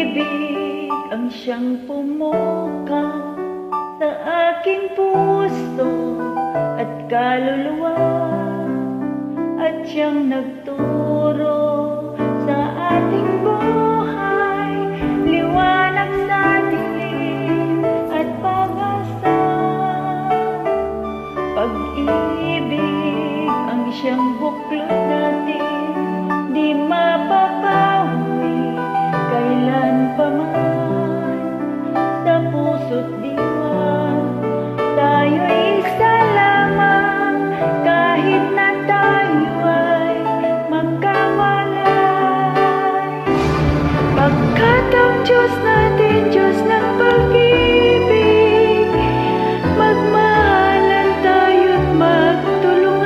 Pag-ibig ang siyang pumukang sa aking puso at kaluluwa, at siyang nagturo sa ating buhay, liwanag sa dilim at pag-asa. Pag-ibig ang siyang buklod natin, di mapapawi kailan pa man. Sa puso't diwa, tayo'y isa lamang, kahit na tayo ay magkawalay. Pagkat ang Diyos natin, Diyos ng pag-ibig, magmahalan tayo't magtulungan.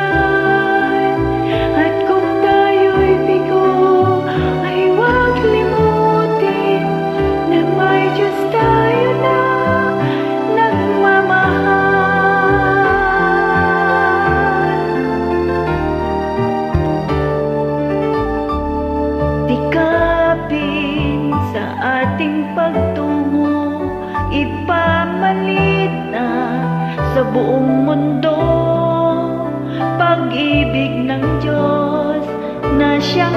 At kung tayo'y bigo, ay huwag limutin na may Diyos tayo na nagmamahal. Tikapin sa ating pagtungo, ipamalit na sa buong mundo, pag-ibig ng Diyos na siyang